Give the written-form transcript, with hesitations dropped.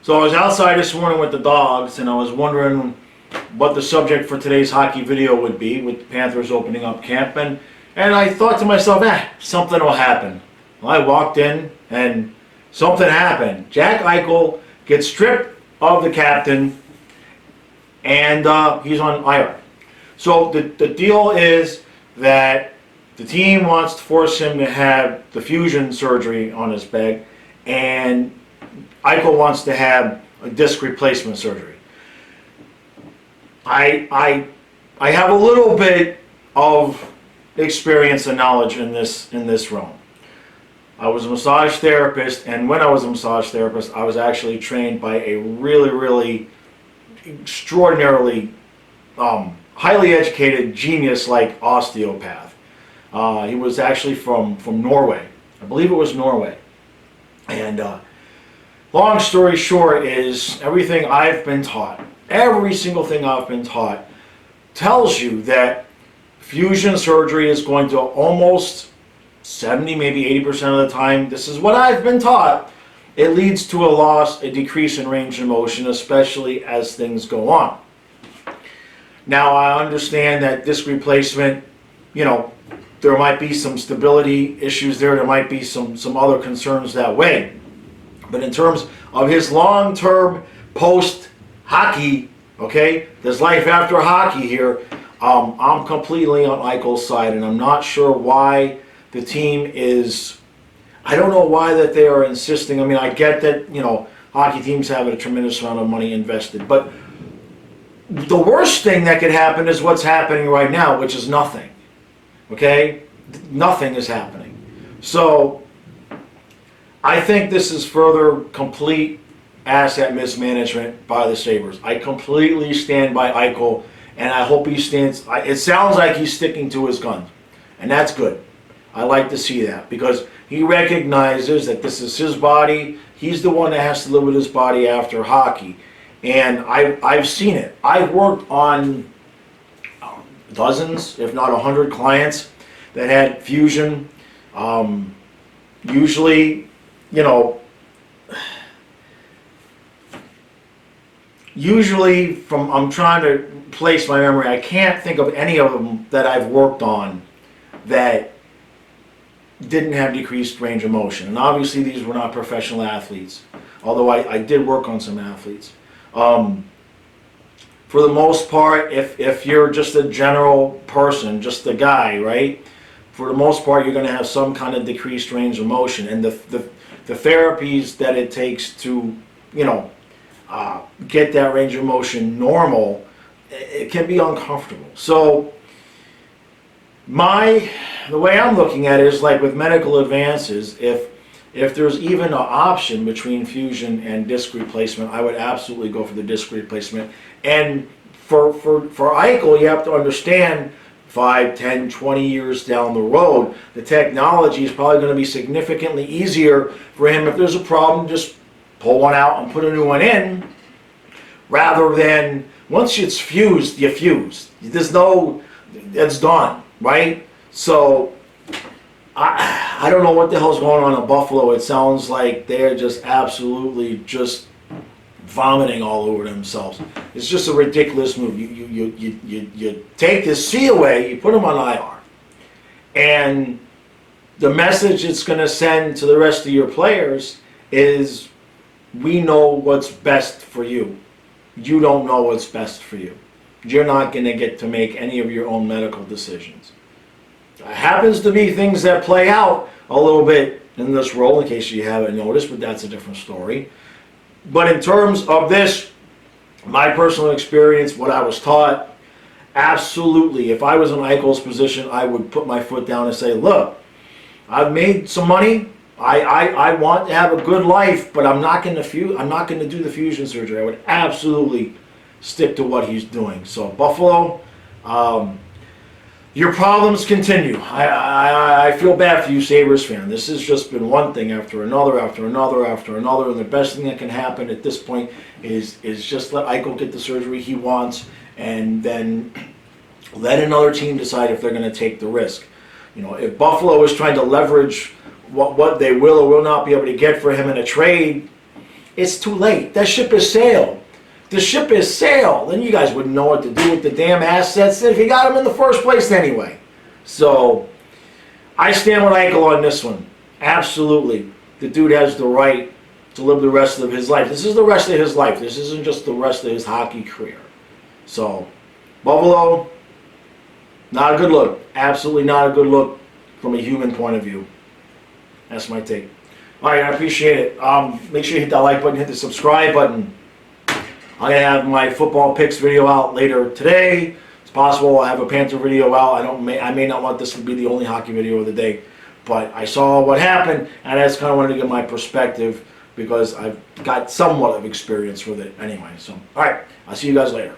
So I was outside this morning with the dogs, and I was wondering what the subject for today's hockey video would be, with the Panthers opening up camp. And I thought to myself, something will happen. Well, I walked in, and something happened. Jack Eichel gets stripped of the captain, and he's on IR. So the deal is that the team wants to force him to have the fusion surgery on his back, and Eichel wants to have a disc replacement surgery. I have a little bit of experience and knowledge in this realm. I was a massage therapist, and when I was a massage therapist, I was actually trained by a really extraordinarily highly educated genius like osteopath. He was actually from Norway. I believe it was Norway. And long story short is everything I've been taught, every single thing I've been taught tells you that fusion surgery is going to almost 70, maybe 80% of the time, this is what I've been taught, it leads to a decrease in range of motion, especially as things go on. Now, I understand that disc replacement, there might be some stability issues there might be some other concerns that way. But in terms of his long-term post-hockey, there's life after hockey here, I'm completely on Eichel's side, and I'm not sure why the team is, I don't know why that they are insisting. I mean, I get that, hockey teams have a tremendous amount of money invested, but the worst thing that could happen is what's happening right now, which is nothing. Nothing is happening. So I think this is further complete asset mismanagement by the Sabres. I completely stand by Eichel, and I hope he stands. It sounds like he's sticking to his guns, and that's good. I like to see that because he recognizes that this is his body. He's the one that has to live with his body after hockey, and I've seen it. I've worked on dozens, if not 100 clients that had fusion. Usually, I'm trying to place my memory, I can't think of any of them that I've worked on that didn't have decreased range of motion. And obviously these were not professional athletes, although I did work on some athletes. For the most part, if you're just a general person, just a guy, right? For the most part, you're going to have some kind of decreased range of motion. And the therapies that it takes to, get that range of motion normal, it can be uncomfortable. So the way I'm looking at it is like with medical advances, if there's even an option between fusion and disc replacement, I would absolutely go for the disc replacement. And for Eichel, you have to understand 5, 10, 20 years down the road, the technology is probably going to be significantly easier for him. If there's a problem, just pull one out and put a new one in, rather than once it's fused, you fuse. It's done, right? So I don't know what the hell's going on in Buffalo. It sounds like they're just absolutely just vomiting all over themselves. It's just a ridiculous move. You take his C away, you put him on IR, and the message it's going to send to the rest of your players is, we know what's best for you. You don't know what's best for you. You're not going to get to make any of your own medical decisions. It happens to be things that play out a little bit in this role, in case you haven't noticed, but that's a different story. But in terms of this, my personal experience, what I was taught, absolutely, if I was in Eichel's position, I would put my foot down and say, look, I've made some money. I want to have a good life, but I'm not going to do the fusion surgery. I would absolutely stick to what he's doing. So Buffalo, your problems continue. I feel bad for you, Sabres fan. This has just been one thing after another, after another, after another, and the best thing that can happen at this point is just let Eichel get the surgery he wants, and then let another team decide if they're going to take the risk. If Buffalo is trying to leverage what they will or will not be able to get for him in a trade, it's too late. That ship has sailed. The ship has sailed. Then you guys wouldn't know what to do with the damn assets if you got them in the first place anyway. So, I stand with Eichel on this one. Absolutely. The dude has the right to live the rest of his life. This is the rest of his life. This isn't just the rest of his hockey career. So, Buffalo, not a good look. Absolutely not a good look from a human point of view. That's my take. All right, I appreciate it. Make sure you hit that like button, hit the subscribe button. I'm going to have my football picks video out later today. It's possible I'll have a Panther video out. I may not want this to be the only hockey video of the day. But I saw what happened, and I just kind of wanted to get my perspective because I've got somewhat of experience with it anyway. So, all right, I'll see you guys later.